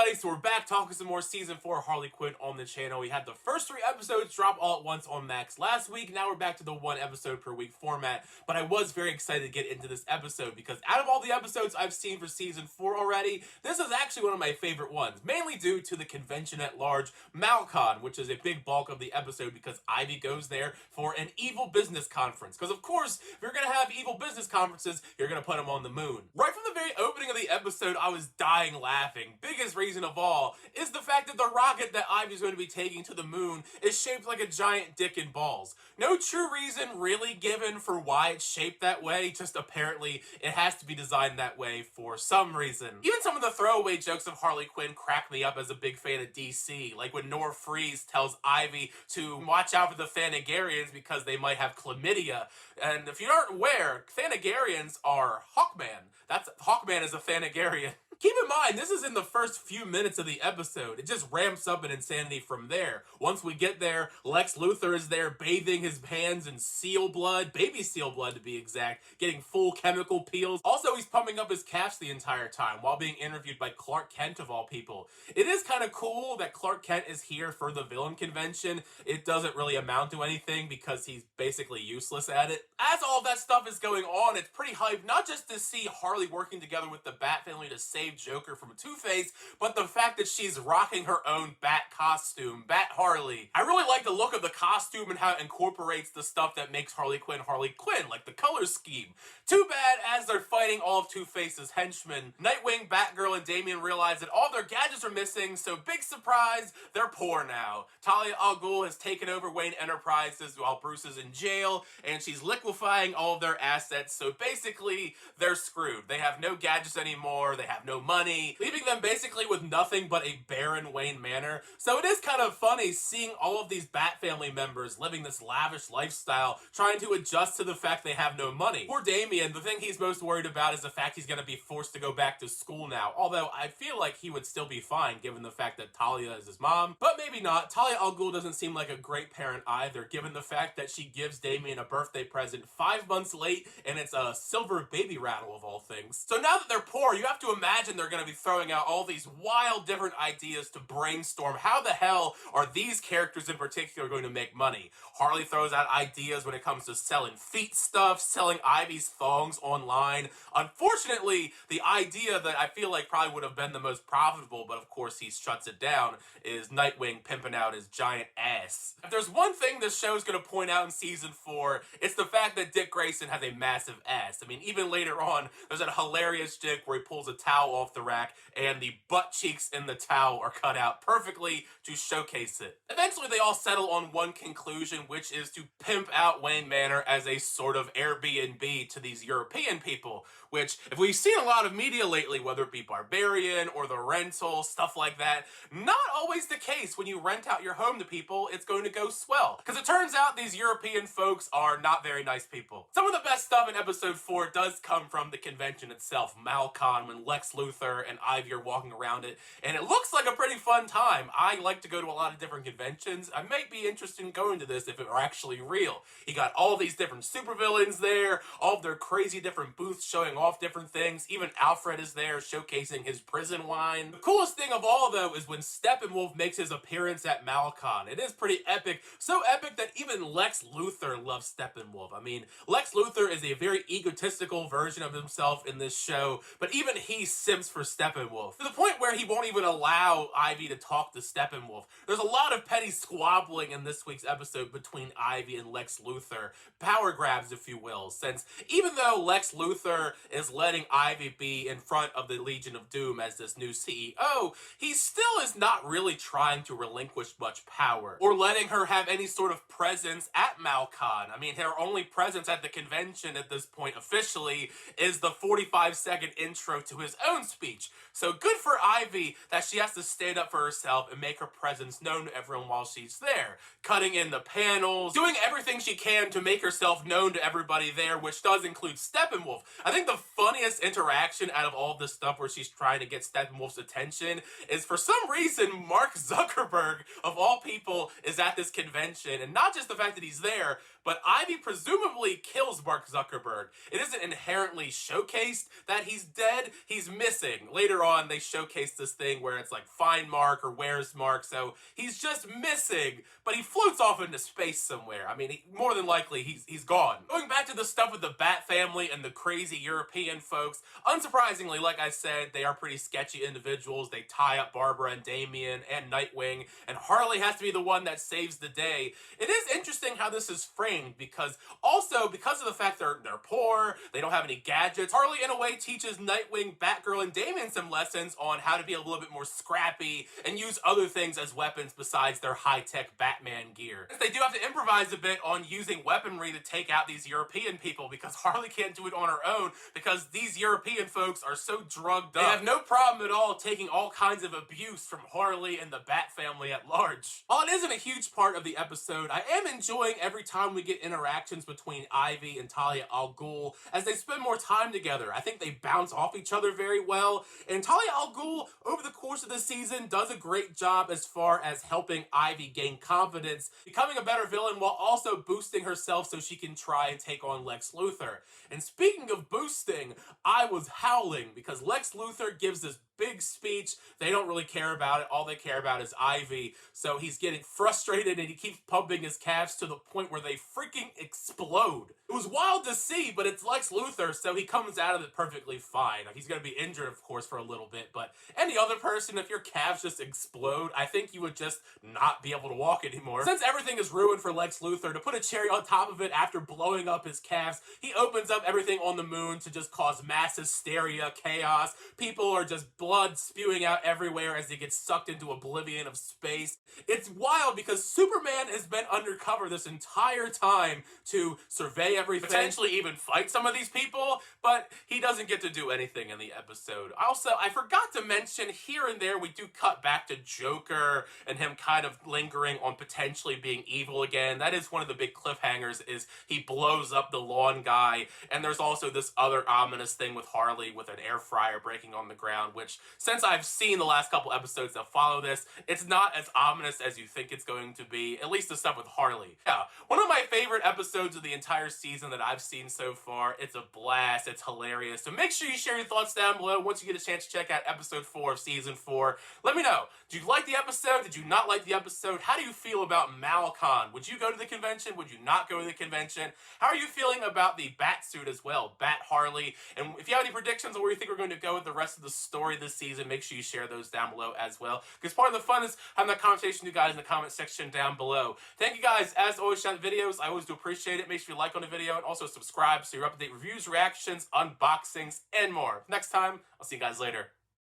everybody, so we're back talking some more Season 4 Harley Quinn on the channel. We had the first 3 episodes drop all at once on Max last week. Now we're back to the 1 episode per week format, but I was very excited to get into this episode because out of all the episodes I've seen for Season 4 already, this is actually one of my favorite ones, mainly due to the convention at large, MalCon, which is a big bulk of the episode because Ivy goes there for an evil business conference. Because of course, if you're going to have evil business conferences, you're going to put them on the moon. Right from the very opening of the episode, I was dying laughing. Biggest reason of all is the fact that the rocket that Ivy's going to be taking to the moon is shaped like a giant dick and balls. No true reason really given for why it's shaped that way, just apparently it has to be designed that way for some reason. Even some of the throwaway jokes of Harley Quinn crack me up as a big fan of DC, like when Nora Freeze tells Ivy to watch out for the Thanagarians because they might have chlamydia. And if you aren't aware, Thanagarians are Hawkman. Hawkman is a Thanagarian. Keep in mind, this is in the first few minutes of the episode. It just ramps up in insanity from there. Once we get there, Lex Luthor is there bathing his hands in seal blood, baby seal blood to be exact, getting full chemical peels. Also, he's pumping up his calves the entire time while being interviewed by Clark Kent of all people. It is kind of cool that Clark Kent is here for the villain convention. It doesn't really amount to anything because he's basically useless at it. As all that stuff is going on, it's pretty hype, not just to see Harley working together with the Bat family to save Joker from Two-Face, but the fact that she's rocking her own Bat costume, Bat Harley. I really like the look of the costume and how it incorporates the stuff that makes Harley Quinn, like the color scheme. Too bad, as they're fighting all of Two-Face's henchmen, Nightwing, Batgirl, and Damian realize that all their gadgets are missing, so big surprise, they're poor now. Talia al Ghul has taken over Wayne Enterprises while Bruce is in jail, and she's liquefying all of their assets, so basically, they're screwed. They have no gadgets anymore, they have no money, leaving them basically with nothing but a barren Wayne Manor. So it is kind of funny seeing all of these Bat family members living this lavish lifestyle, trying to adjust to the fact they have no money. Poor Damian, the thing he's most worried about is the fact he's going to be forced to go back to school now, although I feel like he would still be fine given the fact that Talia is his mom, but maybe not. Talia al Ghul doesn't seem like a great parent either, given the fact that she gives Damian a birthday present 5 months late, and it's a silver baby rattle of all things. So now that they're poor, you have to imagine they're going to be throwing out all these wild different ideas to brainstorm how the hell are these characters in particular going to make money. Harley throws out ideas when it comes to selling feet stuff, selling Ivy's thongs online. Unfortunately, the idea that I feel like probably would have been the most profitable, but of course he shuts it down, is Nightwing pimping out his giant ass. If there's one thing this show's going to point out in Season 4, it's the fact that Dick Grayson has a massive ass. I mean, even later on, there's that hilarious joke where he pulls a towel off the rack and the butt cheeks in the towel are cut out perfectly to showcase it. Eventually, they all settle on one conclusion, which is to pimp out Wayne Manor as a sort of Airbnb to these European people, which, if we've seen a lot of media lately, whether it be Barbarian or The Rental, stuff like that, not always the case. When you rent out your home to people, it's going to go swell. Because it turns out these European folks are not very nice people. Some of the best stuff in episode 4 does come from the convention itself, MalCon, when Lex Luthor and Ivy are walking around it, and it looks like a pretty fun time. I like to go to a lot of different conventions. I might be interested in going to this if it were actually real. You got all these different supervillains there, all of their crazy different booths showing off different things. Even Alfred is there showcasing his prison wine. The coolest thing of all, though, is when Steppenwolf makes his appearance at MalCon. It is pretty epic. So epic that even Lex Luthor loves Steppenwolf. I mean, Lex Luthor is a very egotistical version of himself in this show, but even he simps for Steppenwolf, to the point where he won't even allow Ivy to talk to Steppenwolf. There's a lot of petty squabbling in this week's episode between Ivy and Lex Luthor. Power grabs, if you will, since even though Lex Luthor is letting Ivy be in front of the Legion of Doom as this new CEO, he still is not really trying to relinquish much power, or letting her have any sort of presence at MalCon. I mean, her only presence at the convention at this point officially is the 45-second intro to his own speech. So good for Ivy that she has to stand up for herself and make her presence known to everyone while she's there. Cutting in the panels, doing everything she can to make herself known to everybody there, which does include Steppenwolf. I think the funniest interaction out of all this stuff where she's trying to get Steppenwolf's attention is, for some reason, Mark Zuckerberg, of all people, is at this convention. And not just the fact that he's there, but Ivy presumably kills Mark Zuckerberg. It isn't inherently showcased that he's dead, he's missing. Later on, they showcase this thing where it's like, find Mark or where's Mark, so he's just missing, but he floats off into space somewhere. I mean, more than likely, he's gone. Going back to the stuff with the Bat family and the crazy European folks, unsurprisingly, like I said, they are pretty sketchy individuals. They tie up Barbara and Damian and Nightwing, and Harley has to be the one that saves the day. It is interesting how this is framed, because of the fact they're poor, they don't have any gadgets, Harley in a way teaches Nightwing, Batgirl, and Damian some lessons on how to be a little bit more scrappy and use other things as weapons besides their high-tech Batman gear. They do have to improvise a bit on using weaponry to take out these European people, because Harley can't do it on her own, because these European folks are so drugged up. They have no problem at all taking all kinds of abuse from Harley and the Bat family at large. While it isn't a huge part of the episode, I am enjoying every time we get interactions between Ivy and Talia al Ghul as they spend more time together. I think they bounce off each other very well, and Talia al Ghul, over the course of the season, does a great job as far as helping Ivy gain confidence, becoming a better villain while also boosting herself so she can try and take on Lex Luthor. And speaking of boosting, I was howling because Lex Luthor gives this big speech. They don't really care about it. All they care about is Ivy. So he's getting frustrated and he keeps pumping his calves to the point where they freaking explode. It was wild to see, but it's Lex Luthor, so he comes out of it perfectly fine. He's going to be injured, of course, for a little bit, but any other person, if your calves just explode, I think you would just not be able to walk anymore. Since everything is ruined for Lex Luthor, to put a cherry on top of it after blowing up his calves, he opens up everything on the moon to just cause mass hysteria, chaos. People are just blood spewing out everywhere as he gets sucked into oblivion of space. It's wild because Superman has been undercover this entire time to survey everything, potentially even fight some of these people, but he doesn't get to do anything in the episode. Also, I forgot to mention, here and there we do cut back to Joker and him kind of lingering on potentially being evil again. That is one of the big cliffhangers, is he blows up the lawn guy, and there's also this other ominous thing with Harley with an air fryer breaking on the ground, which, since I've seen the last couple episodes that follow this, it's not as ominous as you think it's going to be, at least the stuff with Harley. Yeah, one of my favorite episodes of the entire season that I've seen so far. It's a blast, it's hilarious, so make sure you share your thoughts down below once you get a chance to check out episode 4 of season 4. Let me know, did you like the episode? Did you not like the episode? How do you feel about Malcon? Would you go to the convention? Would you not go to the convention? How are you feeling about the Bat suit as well, Bat Harley? And if you have any predictions on where you think we're going to go with the rest of the story this season, make sure you share those down below as well, because part of the fun is having that conversation with you guys in the comment section down below. Thank you guys, as always, for the videos. I always do appreciate it. Make sure you like on the video and also subscribe so you're up to date reviews, reactions, unboxings, and more. Next time, I'll see you guys later.